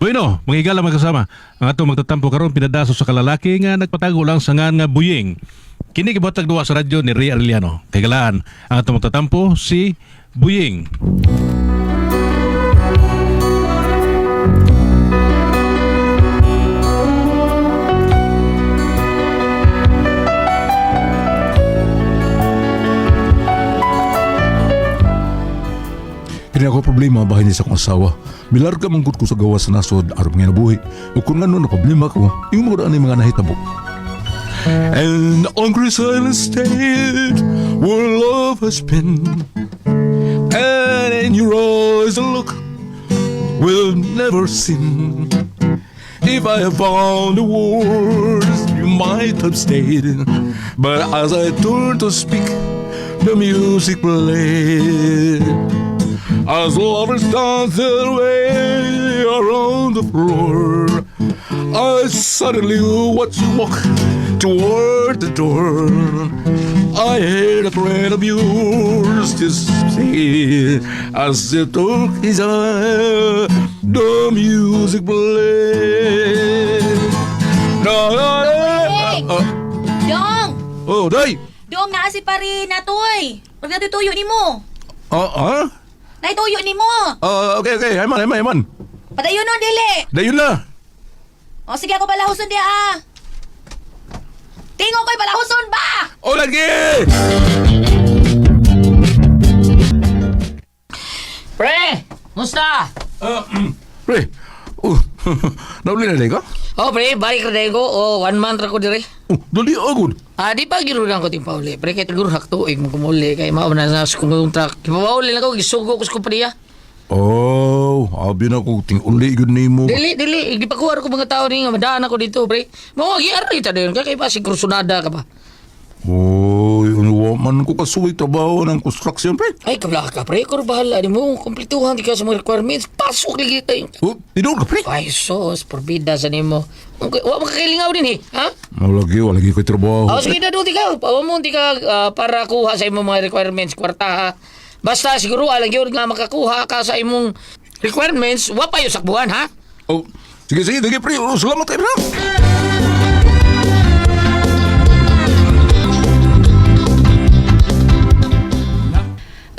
Bueno, mga higala mga kasama. Ang ato magtatampo karon pinadaso sa kalalaki nga nagpatago lang sa ngan nga buying. Kini gibuhatag duwa sa radyo ni Ray Arellano. Kay galaan, ang ato magtatampo si Buying. Kini ako problema bahay niya sa akong asawa. Milarga manggod ko sa gawas sa nasod aron nga nabuhi. O kung ano na problema ko, yung mga daan mga nahitabo. And the hungry silent state where love has been, and in your eyes a look will never sin. If I have found the words you might have stayed, but as I turn to speak, the music played. As lovers dance their way around the floor, I suddenly watch you walk toward the door. I heard a friend of yours just say, as it took his eye, the music played. Hey! Dong! Oh, day! Dong, naa si pari na toy. Pag natutuyo ni mo. Ah? Naituyo ni mo. Okay. Hayman. Padayon nun, dili. Dayon na! O, sige ako palahuson diya, ah. Tingo ko'y palahuson ba? Oh, lagi! Pre! Musta? Pre, nauli na day ka? Oh, pre, balik na ko. Oh, 1 month ra ko dire. Dali agad. Di pa girulang ko ting pauli. Pre, kay tagur haktuig mo kumuli. Kay mao na sa kung truck. Kipauli na ko, gisugo ko sa kumpanya. Oh, abi na ko ting uli gud nimo. Dili. Gipakuha ko mga tao ni nga madaan ako dito, pre. Mo giari ta dayon kay pa si kursunada ka pa. Oh, ano man ko kasuway trabaho ng construction, pre. Ay, kabla ka, pre. Kung bahala di mo, kumplituhan di ka sa mga requirements. Pasok lagi tayo. Oh, tidor ka, pre. Ay, sos, porbida sa nimo. Wa makakalingaw din, ha? Wala lagi ko trabaho. Sige na doon, ikaw. Pawa mo, para kuha sa imong mga requirements, kwarta, ha? Basta siguro, alang yun nga makakuha ka sa imong requirements, wa pa yung sakbuhan, ha? Oh, sige, pre. Oh, salamat kayo, pre.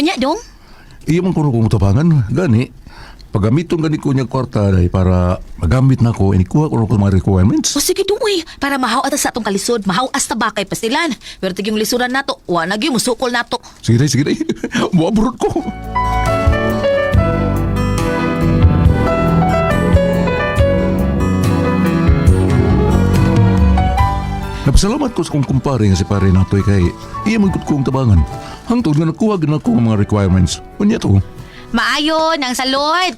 Unya, Dong? Iya man ko kung tabangan, gani. Pagamiton gani ko niya kwarta dahil para magamit na ko, inikuha ko ko mga requirements. O, sige, Dong, uy. Para mahaw atas sa atong kalisod. Mahaw asta ba kay pastilan. Pero tig yung lisuran nato. Wa na gyud musukol nato. Sige day. Muabrot ko. Napasalamat ko sa kong kumpare nga si pare natoy kay iya man gud kong tabangan. Hangtod nga nakuha gid ako ang mga requirements. Unya to. Maayo, nang salod.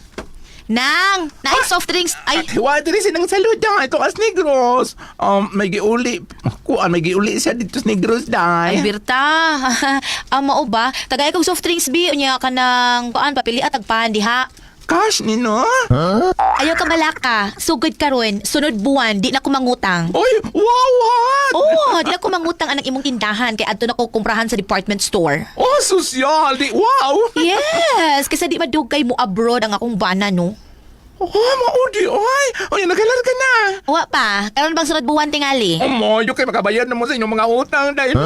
Nang, nice soft drinks. Ay, Wa diri sinang salud dyan. Ito as Negros. May giuli. Kuan, may giuli siya dito sa Negros ay, dahil. Birta. Mao ba? Tagay kong soft drinks, bi. Unya ka ng, kuan, papili at agpan, diha. Cash ni no? Ayaw ka balaka. Sugod ka ron. Sunod buwan, di na ko mangutang. Oy, wow, what? Oo, di na ko mangutang anang imong tindahan kay adto na ko kumprahan sa department store. Oh, sosyal. Di, wow. Yes, kasi di madugay mo abroad ang akong bana, no? Oh, maudi, oy. Oy, nagalar ka na. Wa pa, karon bang sunod buwan tingali? Moyo kay makabayad na mo sa inyong mga utang dahil.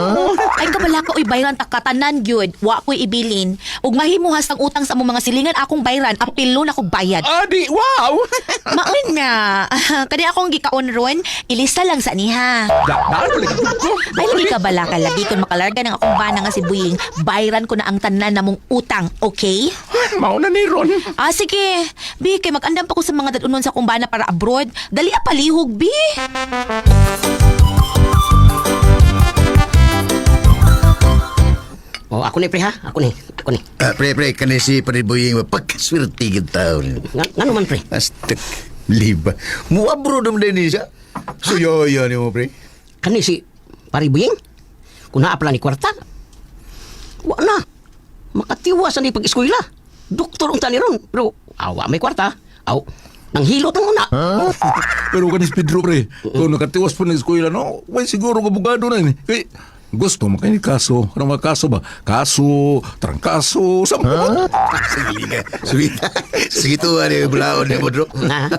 Ay kabalaka oy bayran ta katanan gyud. Wa ko'y ibilin. Ug mahimuhas ang utang sa among mga silingan akong bayran, apilo na kog bayad. Di, wow. Maun na. Kani akong gikaon ron, ilista lang sa niha. Daan ulit ko. Ay lagi ka balaka lagi kun makalarga ng akong bana nga si Buying, bayran ko na ang tanan namong utang, okay? Mauna ni Ron. Sige. Bi, kay mag-andam pa ko sa mga dadunon sa kumbana para abroad. Dali palihog, Bi. Oh, ako ni, pre, ha? Ako ni. Pre, kanay si Paribuying mapagkaswerte gid taon. Nga naman, pre. Astek, liba. Muabro naman din siya. Suyoyo ni mo, pre. Kani si Paribuying? Kung naapla ni kwarta. Wa na. Makatiwa sa ni pag-eskwela. Doktor ang tani ron. Pero, awa may kwarta. Aw, nang hilot ang una. Pero kanis Pedro, pre. Kung nakatiwas po ng eskwela, no? Way siguro kabugado na yun. Kaya gusto mo kayo ni kaso. Ano mga kaso ba? Kaso, trangkaso, sama. Sige ka. Sweet. Sige to, ano yung bulaon ni mo, bro. Na,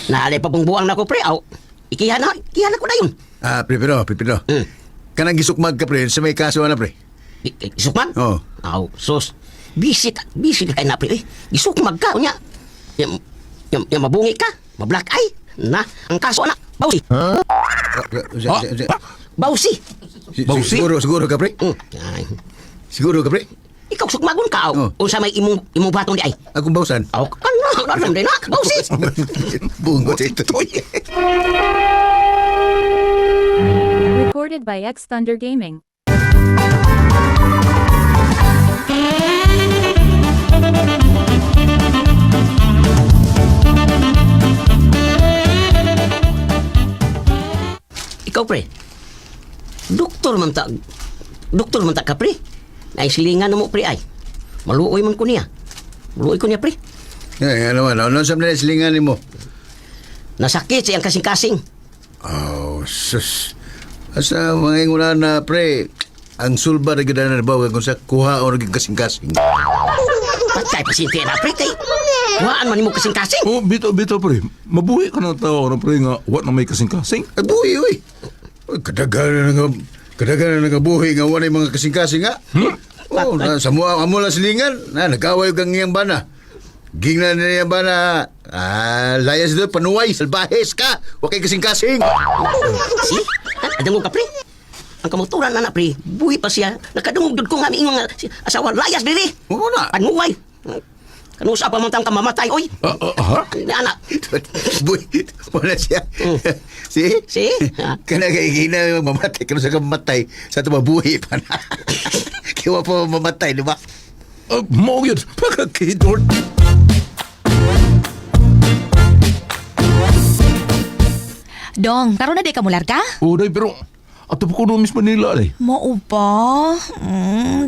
Naalay pa pong buwang na ko, pre. Aw, ikihan ko na yun. Pre. Kanang gisukmag ka, pre, sa may kaso na, pre. Isukmag? Oo. Aw, sus. Busy ka kayo na, pre. Isukmag ka, unya. Yung mabungi ka, mablack eye. Na, ang kaso na, bawsi. Bawsi. Bawsi? Siguro ka, pre? Ay, Siguro ka, pre? ikaw sukmagon ka, aw. Oh. Unsa may imong batong di ay. Akong bawsan. Aw, ano din na, bawsi. Bungot ito. Recorded by X Thunder Gaming. Ikaw, pre. Doktor man ta ka, pre. Ay silingan mo, pre, ay. Maluoy man ko niya. Maluoy ko niya, pre. Ay, ano man, ano sa mga silingan ni mo? Nasakit siyang kasing-kasing. Oh, sus. Asa mga ingunan na, pre, ang sulba na ganda na nabaw kung sa kuha o naging kasing-kasing. Patay pasinti na, pre, kay. Kuhaan man mo kasing-kasing. Oh, bito, pre. Mabuhi ka na tao na pre nga, what na may kasing-kasing? Ay, buhi, uy. Uy, kadaghan na nga buhi nga wala yung mga kasing-kasing, ha? Oh, sa amo lang silingan, nag-away kang iyang bana. Gingnan na niyang bana, layas doon, panuway, salbahes ka, wakay kasing-kasing. Si? Adamo ka, pre. Ang kamotoran na, pre. Buhi pa siya. Nakadungog ko nga mi mga asawa layas diri. Oo na. Panuway. Kanusa pa man tang kamamatay, oy. Ha? Anak. Buhi, wala siya. Si? Si? Kanagay mamatay, kano sa kamatay, sa tumabuhi pa na. Kiwa pa mamatay, di ba? Mo yun, pagkakidor. Dong, karon na di ka mular ka? Oh, day, pero ato po ko no Miss Manila, day. Mao ba?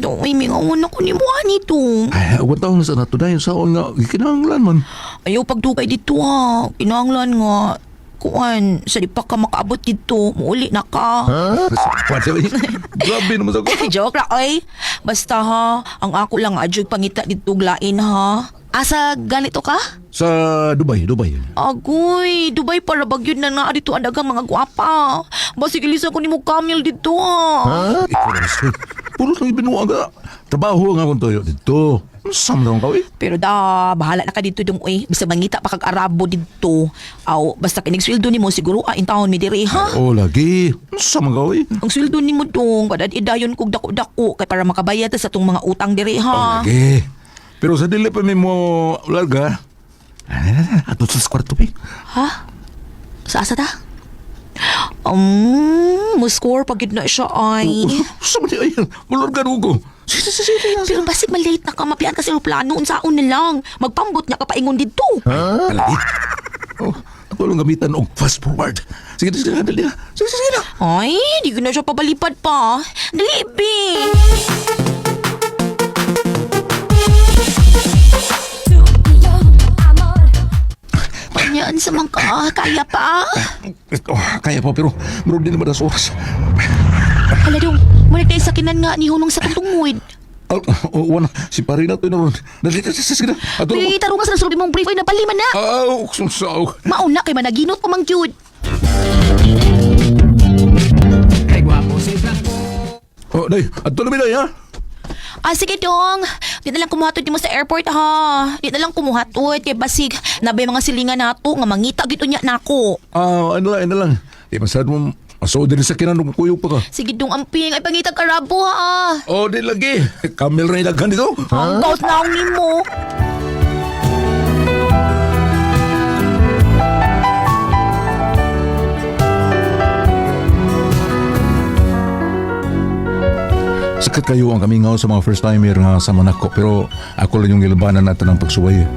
Dong, ay mingawan ako ni Buwan ito. Ay, awat taon na sa nato dahil sa nga, ikinahanglan man. Ayaw pagdugay dito ha. Kinahanglan nga. Kuan, sa di pa ka makaabot dito. Muuli na ka. Pwede ba? Grabe naman sa ko. Joke ra, oy. Basta ha, ang ako lang adjog pangita dito glain ha. Asa ganito ka? Sa Dubai. Agoy, Dubai para bagyod na nga dito ang dagang mga gwapa. Basig ilisa ko ni mo Camille dito ha. Ikaw na sir. Puro lang ibinuwa ka. Trabaho nga kung toyo dito. Sam na ka, eh. Pero da, bahala na ka dito dong uy. Bisa mangita pa kag Arabo dito. Aw, basta kinigsweldo ni mo siguro in taon mi diri ha. Oh, lagi. Sam ka, eh. Ang sweldo ni mo dong, padad idayon kog dako-dako kay para makabayad ta sa tong mga utang diri ha. Lagi. Pero sa dili pa may mo larga. Ato sa kwarto, eh. Ha? Sa asa ta? Muskor pagid na siya ay. Sama niya, ay. Malarga ko. Sige. Pero basig malate na ka, mapian ka sa aeroplano, unsaon na lang. Magpambot niya ka paingon dito. Alay. Oh, ako lang gamitan og fast forward. Sige, dali na. Sige na. Ay, di ko na siya papalipad pa. Dali, be. Panyaan sa mga kaya pa. Oh, kaya pa, pero meron din naman as oras. Hala dong, muli tayo sa kinan nga ni Hunong sa katungwid. Wana, si pari na to na ron. Dali, sige na. Ato na. Pili tarungan sa nasulbi mong brief ay napaliman na. Susaw. Mauna kay managinot pa mang cute. Oh, day, ato na biday, ha? Sige dong. Di na lang kumuhatod mo sa airport ha. Di na lang kumuhatod kay basig nabay mga silingan nato nga mangita gito niya nako. Ano lang. Di masad mo, maso din sa kinanong kuyo pa ka. Sige dong amping ay pangitag Arabo ha. Oh, di lagi. Kamil rin naghan dito. Ang gaut na ang nimo. Sakat kayo ang kaming sa mga first timer nga sa Monaco, pero ako lang yung gilabanan natin ng pagsuway.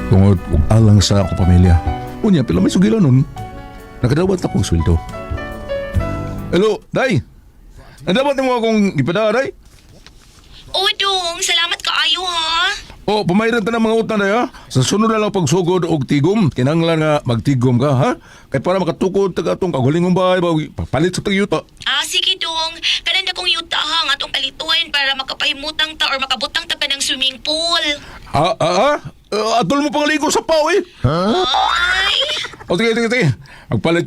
Tungod ug alang sa akong pamilya. Unya, pila may sugilan nun. Nakadawat akong sweldo. Hello, Day! Nadapat mo akong ipada, Day? O dong, salamat kaayo ha. O, pumayran ta ng mga utang, Day, ha? Sa sunod na lang pagsugod og tigom, kinanglan nga magtigom ka, ha? Kaya para makatukod taga atong kagulingong bahay, palit sa tagyuta. Sige dong. Kananda kong yuta ha nga atong palituin para makapahimutang ta or makabutang ta pa ng swimming pool. Atol mo pang ligo sa pao, eh? Ay, O sige. Magpalit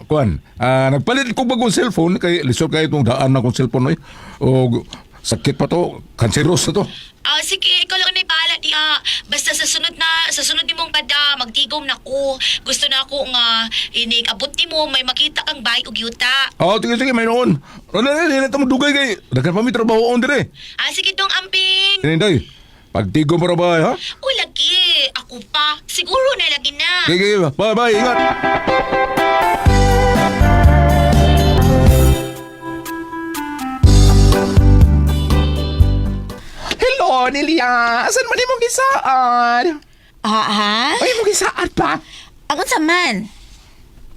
kuan. Nagpalit ko bagong cellphone kay lisod kay itong daan na kong cellphone oy. O sakit pa to, kanseros na to. Sige, ikaw lang na ipahala diha. Basta sa sunod ni mong kada, magtigom na ko. Gusto na ako nga, abot ni mo, may makita kang bay ug yuta. Sige, may noon. Ano na mo dugay kay daghan pa mi trabaho on dire. Sige dong, amping. Inday, pagtigo mo ra ba ha? O, lagi. Ako pa. Siguro na lagi na. Sige, bye, ingat. Hello, Nelia. Asan man imong gisaad? Ha? Ay, imong gisaad pa? Angon sa man?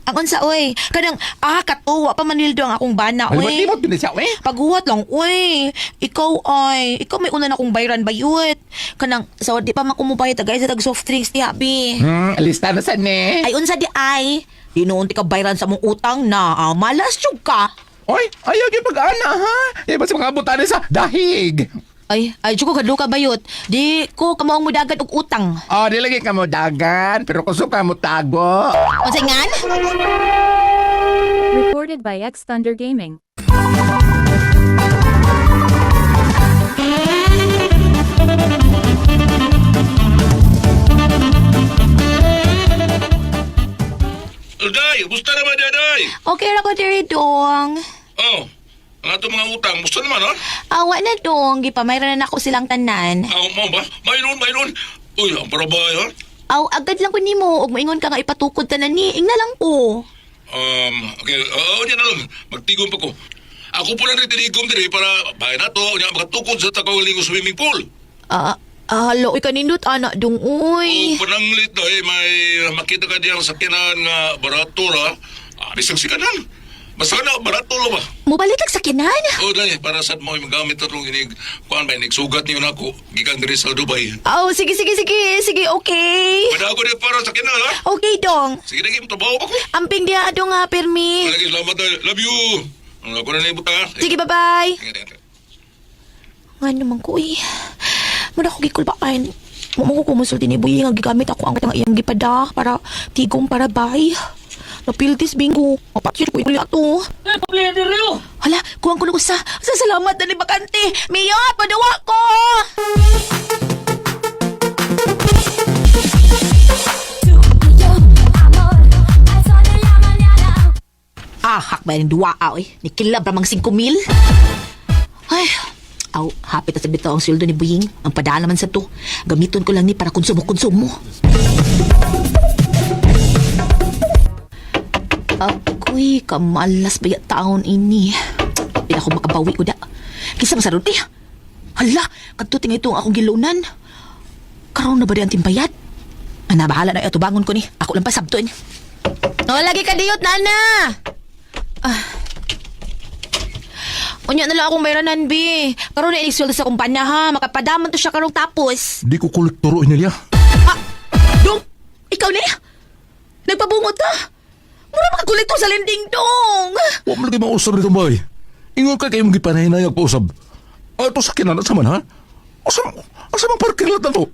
Angon sa, oy. Kanang, katuwa pa manildo ang akong bana, Ay, oy. limot din siya, eh. Paghuwat lang, uy. Ikaw may una na akong bayran bayut. Kanang, di pa makumubayad tagay sa tag soft drinks ni Habi. Alista na san, eh. Ay, unsa di ay. Di noon ti ka bayran sa mong utang na, malas syug ka. Oy, ayaw yung pag-ana, ha? Di ba sa mga butanin sa dahig? Ay, syug ko kadlo ka bayut. Di ko kamawang mudagan og utang. Di lagi ka mo dagan, pero kusog ka mo tago. Unsay ngan? Recorded by X Thunder Gaming. Day, gusto naman day. Okay ra ko diri dong. Oh, ang ato mga utang, gusto naman ha? Awa na dong, gipamayran na ako silang tanan. Mo ba? Mayroon. Uy, ang parabay ha? Aw, agad lang ko nimo ug moingon ka nga ipatukod tanan ni. Ingna lang ko. Okay, yan na lang. Magtigom pa ko. Ako po lang rin tinigom dire para bayan na to, niya makatukod sa Tagawaligo swimming pool. Halo, ikanindot anak dong, uy. Pananglit na may makita ka diyang sakyanan nga barato ra. Bisang sikanan. Basta na, barato ra ba? Mubalik kag sakinan? Dahil, para sa mo magamit na itong inig, kuhan ba, nagsugat niyo na ako, gikan diri sa Dubai. Sige, okay. Pada ako din para sakyanan, ha? Okay dong. Sige, naging trabaho ako. Amping dia adong nga, permi. Lagi, salamat tayo. Love you. Ako na na ibuta, ha? Sige, bye-bye. Sige. Nga naman ko, eh. Muna ko gikulbaan. Mo ko kumusulti ni Buyi nga gigamit ako ang katang iyang gipada para tigong para bay. Napiltis bingo. Mapatid ko ito ato. Hala, kuwang ko na ko sa salamat na ni Bakante. Miyot, padawa ko! Hak ba yung duwa, oy? Nikilab ramang 5,000. Ay, hapit na sa bitaw ang sweldo ni Buying. Ang padaan naman sa to. Gamiton ko lang ni para konsumo. Ako'y kamalas ba yung taon ini? Hindi ako makabawi ko da. Kisa masarod eh. Hala, katuting ito ang akong gilunan. Karoon na ba di ang timbayad? Bahala na ito, bangon ko ni. Ako lang pa sabton. Lagi ka diyot, nana! Unya na lang akong bayranan, bi. Karoon na inisweldo sa kumpanya, ha? Makapadaman to siya karong tapos. Di ko kolektoro Nelia. Dong! Ikaw na? Nagpabungot ka? Mura makakulito sa lending, dong! Wa mo lagi mausap nito bay. Ingon ka kayo mong gipanay-nayag pausab. Ito sa kinan sa man ha? Asa mang parking lot na to?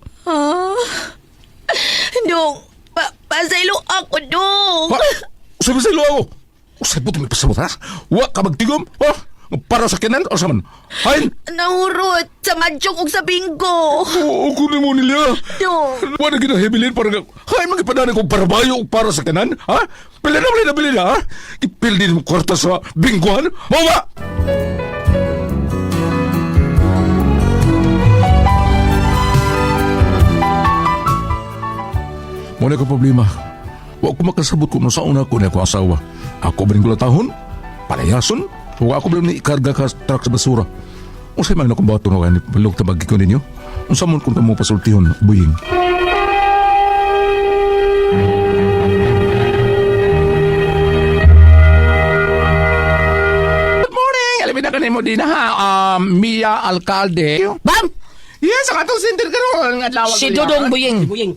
Dong, pasaylo ako, dong! Ha? Usabi sa ilo ako. Usay po may pasabot ha? Wa ka magtigom? Ha? Para sa kinan o sa man? Hain? Nahurot sa madjong ug sa bingo! Oo, kunin mo nila. Dong! Wala ginahibilin para nga. Hain, magipadani kong parabayo o para sa kinan? Ha? Pila na bilin ha? Ipil din mo kwarta sa bingguan? Bawa! Muna ko problema. Wa ko makasabot kung sa una ko na ako asawa. Ako ba rin tahon? Palayason? O ako ba rin ikarga ka truck sa basura? O sa'yo man akong bato na kayo, balog tabagi ko ninyo? Ang samon kung tamo pasultihon, Buying. Good morning! Alam na kanin mo din, ha? Mia Alcalde. Bam! Yes, ang atong sinter ka ron. Adlaw Si Dodong Buying. Buying,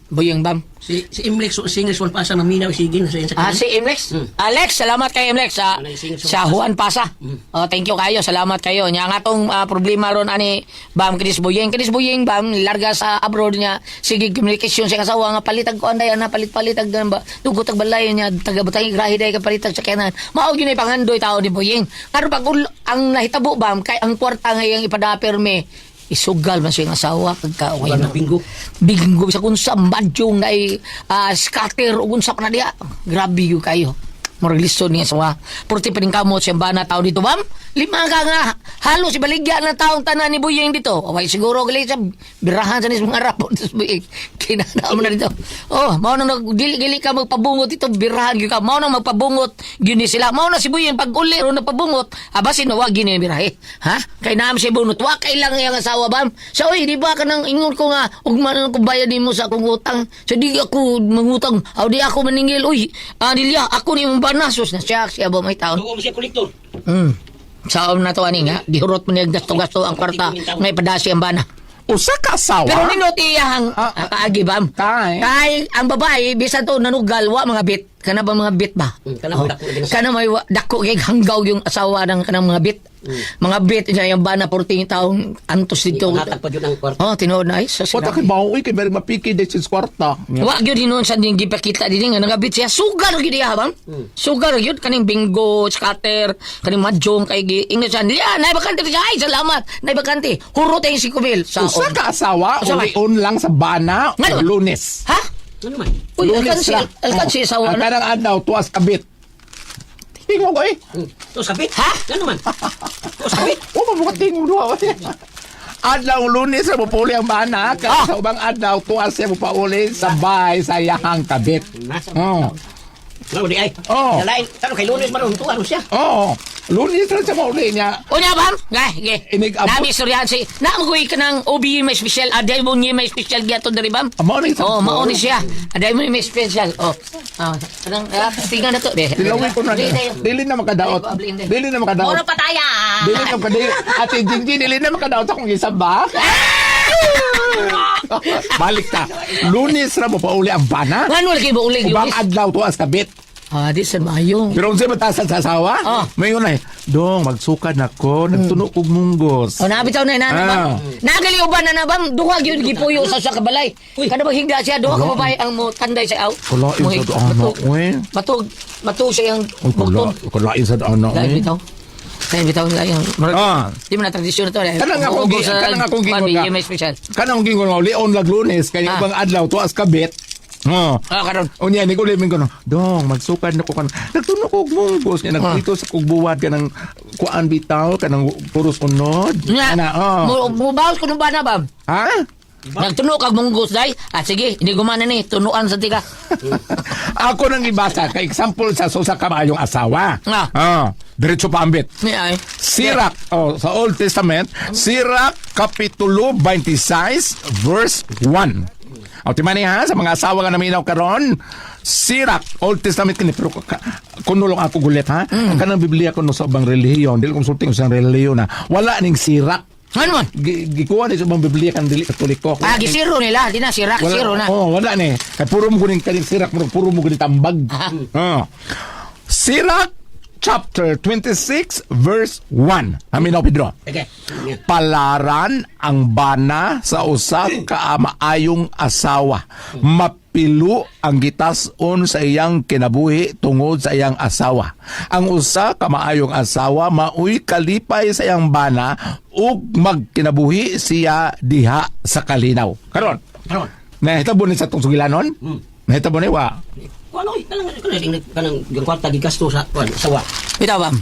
Buying bam. Si Imlex, si English one pasa naminaw sige na sa inyo sa Si Imlex. Alex, salamat kay Imlex sa Juan Pasa. Thank you kayo, salamat kayo. Nya nga tong problema ron ani bam Chris Buying bam larga sa abroad niya sige communication sa kasawa nga palitag ko anday na palit-palitag ba tugot ag balay niya taga butang grahe day ka palitag sa kanan. Mao gyud ay pangandoy tao ni Buying. Karon pag ang nahitabo bam kay ang kwarta nga iyang ipadapirme isugal man siya ng asawa pagkaway na bingo. Bingo sa kunsa madyong na scatter o kunsa pa na diya. Grabe yung kayo. Murag listo niya asawa. Purti pa rin kamot siyang bana tao dito, bam. 5 ka nga. Halos ibaligya ng taong tanan ni Buying dito. Okay, siguro gali sa birahan sa nis mga rapot. Kinanaan mo na dito. Oh, mau nang dili ka magpabungot dito. Birahan yun ka. Mau nang magpabungot. Gini sila. Mau na si Buying pag uli ron nagpabungot. Abasin na wag gini birahe. Ha? Kay naam si bunot. Wa kailang yung asawa, bam. So, di ba ka nang ingon ko nga ug man ko bayad mo sa akong utang. So, di ako mangutang. Aw di ako maningil. Uy, Dilia, ako ni mong banasos na siya ba may taon. Tuwa mo siya kolektor. Sa na to ani nga, gihurot mo niya gasto-gasto ang kwarta ngay padasi ang bana. Usa ka asawa? Pero ninot iyang kaagi bam. Kay ang babae bisan to nanugal wa mga bit. Kana ba mga bit ba? Kana may dako kay hanggaw yung asawa ng kanang mga bit. Mga bit niya yung bana 14 taong antos dito. Hatag pa yun ang kwarta. Oh, tinuod na ay. Wata kay bawoy kay very mapiki de sis kwarta. Wa gyud hinon sa ding gipakita dinhi nga nagabit siya sugar gyud iya bang. Sugar gyud kaning bingo, scatter, kaning mahjong kay ingon siya. Nay bakante siya. Ay salamat. Nay bakante. Hurot ay 5,000 sa Usa ka asawa Usa may? ulion lang sa bana o Ngano? Lunes. Ha? Ano man? Uy, Lunes ra. alkansi sa Ang wana. kanang adlaw tuwas kabit. Tingog ko eh. To sabit. Ha? Ano man? To sabit. O mabukat tingog duha. Adlaw Lunes sa mupuli ang bana kay sa ubang adlaw tuwas siya mupauli sa bahay sa iyahang kabit. Nasa. Oh. Ano di ay? Oh. Dalain. Ano kay Lunes man to ano siya? Oo. Lunes rin siya mauli niya. Unya bam? Gay. Inig-abot. Nami istoryahan si. Naamoy ka ng OB may special. Aday mo niya may special giyato dari bam? Amo ni Oh, mauni siya. Aday mo may special. Oh. Anong tingnan na to. Dilawin ko na niya. Dili na makadaot. Dili na makadaot. Muna pataya. Dili na makadaot. Ate Jinji, dili na makadaot akong isa ba? Balik ta. Lunes ra mo pauli ang bana. Ngano lagi mo uling Ubang yung adlaw tuwas kabit. di sa mayong. Pero kung siya matasan sa asawa, may yun ay, Dong, magsukad na ko, nagtuno kog munggos. O nabitaw na inana bam. Nagali uban na bam. Duha gyud gipuyo sa kabalay. Kada ba hingga siya duha ka babae ang mo tanday sa aw. Kulain sa anak, we. Matug siya yung bukton. Kulain sa anak, Dahil we. bitaw. Dahil bitaw nga yung di mo na tradisyon na to. Kanang akong gingon ka. May special. Kanang gingon nga, lion lag Lunes, kanya ubang adlaw tuwas kabit. Karon. Unya ni ko limin ko no. Dong, magsukad na ko kan. Nagtuno ko og munggos niya nagprito sa kog buwad kanang kuan bitaw kanang puros unod. Ana, Mo bawas ko nung bana bam. Ha? Nagtuno kag munggos day. Sige, hindi gumana ni tunuan sa tika. Ako nang ibasa kay example sa sa kamayong asawa. Diretso pa ambit. Ni ay. Sirach, sa Old Testament, Sirach Kapitulo 26 verse 1. O timani ha, sa mga asawa nga naminaw karon, Sirach, Old Testament kini, pero kuno lang ako gulit ha. Ang kanang Biblia kuno sa ubang relihiyon, dili konsulting sa relihiyon na wala ning Sirach. Ano man? Gikuha ni sa ubang Biblia kan dili Katoliko. Gisiro nila, di na sirak, siro na. Wala ni. Kay puro mo kuning kaning Sirach, puro mo kuning tambag. Sirach chapter 26 verse 1. Aminaw Pedro. Okay. Palaran ang bana sa usa ka maayong asawa. Mapilo ang gitason sa iyang kinabuhi tungod sa iyang asawa. Ang usa ka maayong asawa maoy kalipay sa iyang bana ug magkinabuhi siya diha sa kalinaw. Karon. Nahitabo ni sa tong sugilanon? Nahitabo ni wa. Ano kanang yung kwarta gigasto sa sawa. Bitaw bam.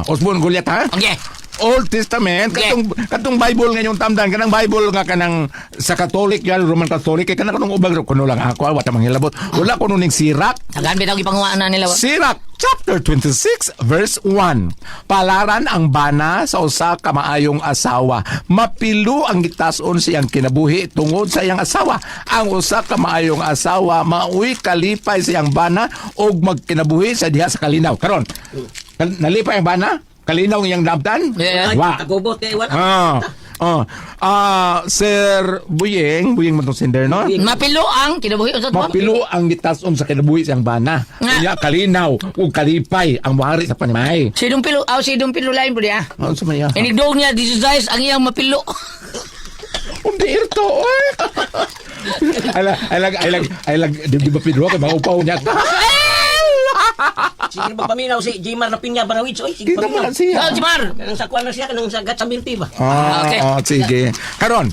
Osbon Goliath ha? Okay. Old Testament, Okay. katong Bible ngayong tamdan, kanang Bible nga kanang sa Catholic yan, Roman Catholic, kay kanang ubag kuno lang ako, wata manghilabot. Wala kuno ning Sirach. Tagaan bitaw gipanguhaan na nila. Sirach chapter 26 verse 1. Palaran ang bana sa usa ka maayong asawa. Mapilo ang gitason sa iyang kinabuhi tungod sa iyang asawa. Ang usa ka maayong asawa maoy kalipay sa iyang bana ug magkinabuhi sa diha sa kalinaw. Karon, nalipay ang bana? Kalinaw ang iyang damtan? Yeah. Wa. Kagubot kay wala. Sir Buyeng man tong sender, no? Mapilo ang kinabuhi unsa to? Mapilo ang gitason sa kinabuhi siyang bana. Nga. Kaya kalinaw ug kalipay ang buhari sa panimay. Sidong pilo lain po diya. Ano sa maya? Inigdog niya this is ang iyang mapilo. Undi ito, oy. I like, di ba Pedro ka maupaw niya? Sige ba paminaw si Jimar na pinya Banawits oy. Sige Kita paminaw. man siya. Oh, Jimar. Kanang sa kuan na siya kanang sa gatsabilti ba. Okay. Sige. Karon,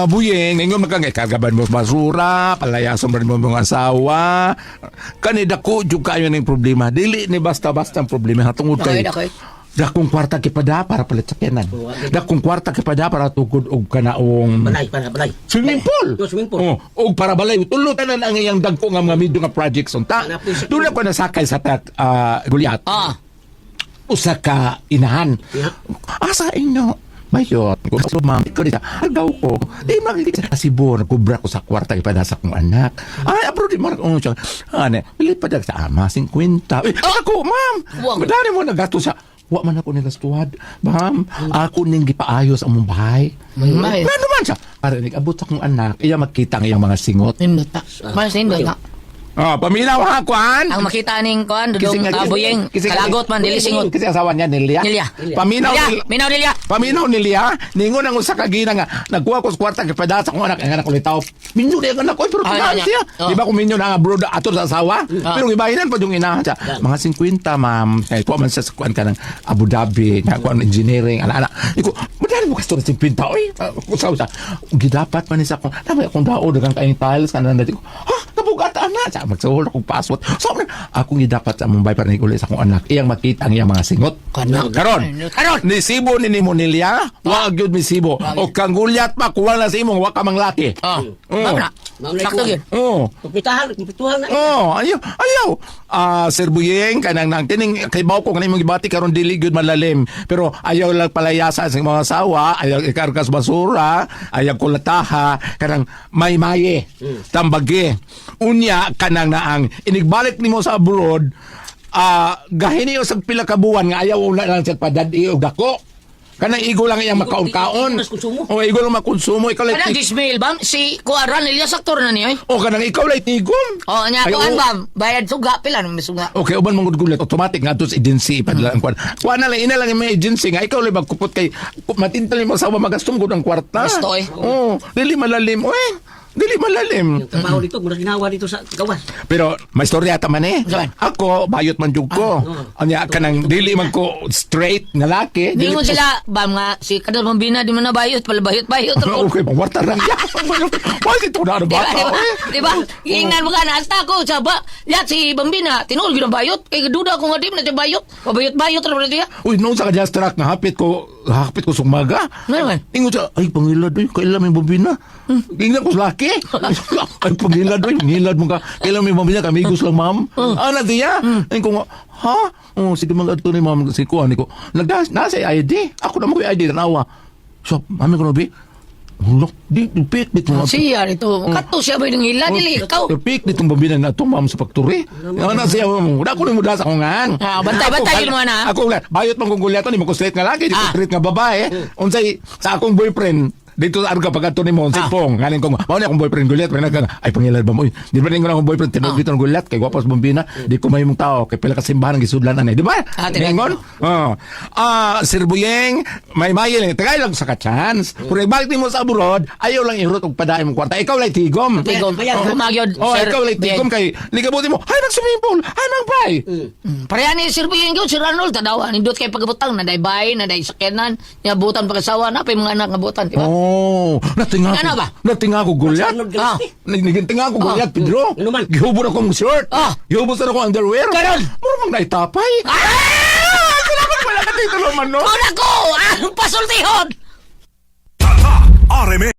Buyeng, ingon magkang kagaban mo basura, palayason mo mga asawa. Kanida ko jud kayo ning problema. Dili ni basta-basta ang problema hatungod kay. Okay. Dakong kwarta kipada para palit sakyanan. Dakong kwarta kipada para tukod og kanaong Balay. swimming pool. Yo, swimming pool. Oh, og para balay tulo tanan ang iyang dagko nga mga medyo nga projects unta. Doon ako nasakay sa Gulyat. Usa ka inahan. Yeah. Asa inyo? Mayot, kung sa ma'am, ikaw dito, agaw ko, di makikita sa Cebu, nagkubra ko sa kwarta ipada sa kong anak. Ay, abro di mo siya. Pilit pa sa ama, 50. Ako, ma'am, madali mo nagato sa, wa man ako nilastuhad. Ma'am, ako ning gipaayos ang mong bahay. May. Ano man siya? Para nag-abot sa kong anak, iya makita ang iyang mga singot. Nindot ta. Mas nindot ta. Paminaw ha, Kwan. Ang makita ning kuan dudong Buyeng kalagot man dili singot. Kasi asawa niya, Nelia. Nilya. Paminaw, Minaw Nilya. Paminaw niliya, ningon ang usa ka gina nga nagkuha ko sa kwarta kay padasa ko anak ang anak ko litaw. Minyo di ang anak ko pero pagkaan niya. siya. Di ba kung minyo na abroad ato sa asawa? Pero ibahinan pa yung ina siya. Mga 50 ma'am, kay kuha man siya sa kuan ka ng Abu Dhabi, nga kuha ng engineering, ana-ana. Iko, madali mo kasto na 50 oy. Usaw sa gidapat man ni sa ko. Tama akong dao dagang kain tiles kanan dati ko. Ha, nabugat ana. Sa magsuhol akong password. So akong gidapat sa Mumbai para uli sa akong anak. Iyang makita ang iyang mga singot. Karon. Ni Sibo ni Nimo Nilya, wag gyud mi Sibo. O kang Gulyat pa kuwang na sa imong wa ka manglaki. Mamna. Sakto gyud. Pituhan na. Ayaw. Sir Buyeng kanang nang tining kay baw ko kanang imong gibati karon dili gyud malalim. Pero ayaw lang palayasa sa mga asawa, ayaw ikargas basura, ayaw kulataha, kanang may-maye, tambagi. Unya kanang naang inigbalik nimo sa abroad, gahini o sa pila ka buwan nga ayaw na lang siya padadi og dako. Kanang igo lang iyang makaon-kaon. O igo lang makonsumo. Ikaw lang Kanang gismail bam si Kuaran Nilya saktor na niya. O kanang ikaw lang tigom. Oh, nya kuan bam bayad suga pila nang suga. Okay, uban mong gulat automatic nga to sa agency padala ang kwan. Kuan na lang ina lang yung agency nga ikaw lang magkupot kay matintal mo sa magastong gud ang kwarta. Gusto, eh. Oh, dili malalim. Dili malalim. Trabaho dito, mura ginawa dito sa gawas. Pero may storya ta man eh. Saan? Ako bayot man jud ko. Anya kanang dili man ko straight nga laki. Di mo sila bam nga si kadal pambina di man na bayot pala bayot. Okay, pangwarta lang yan. Bakit ito na bata? Di ba? Ingnan mo ka na hasta ko sa ba. Yat si Bambina tinuol gyud ang bayot. Kay duda ko nga di na siya bayot. Pabayot ra diya. Uy, noon sa kanya truck nga hapit ko sumaga. Ano man? Ingon siya, ay pangilad doy, kailan may bambina. Ingnan ko sa laki. Ay pangilad doy, ngilad mo ka. Kailan may bambina, kamigos lang ma'am. Ano diya? Ayun ko nga, ha? Oh, sige mga ato ni ma'am, si Kuan ko. Nasa ID. Ako na mo ID, tanawa. So, mami ko nabi, hulok, di pit mo. Siya ito. Kato siya ba yung hila dili ikaw. Pik ditong bambina na ito, ma'am, sa factory. Ano siya, wala ko rin muda sa kungan. Bantay yun mo na. Ako, bayot mang kung gulyato, ni mo ko straight nga laki, di ko straight nga babae. Unsay, sa akong boyfriend, dito sa arga pagkato ni mo, si Pong, ngaling ko, mauna akong boyfriend gulyat, pero ay pangilad ba mo, di ba rin ko na akong boyfriend, tinawag dito ng gulyat, kay guwapos bambina, di ko may mong tao, kay pila kasimbahan ng isudlan anay, di ba? Ningon? Sir Buyeng, may lang, tagay lang sa ka-chance, kung nagbalik ni mo sa abroad, ayaw lang ihurot og padaay mong kwarta, ikaw lang tigom. Tigom. Magyod. Ikaw lang tigom kay, ligabuti mo, ay nag-swimming pool, ay magbay. Pareha ni Sir Buyeng yun, Sir Arnold, tadawa, nindot kay pagabutang, naday bay, naday sakyanan, niya butan pagkasawa, napay mga anak nga butan, di ba? Natinga ko. Ano ba? Natinga ko gulyat. Nagintinga ko gulyat, Pedro. Ano man? Gihubon ako ng shirt. Gihubon sa ako underwear. Karon? Mura mang naitapay. Salamat pala ka dito naman, no? Kung ako, ang pasultihon! RMA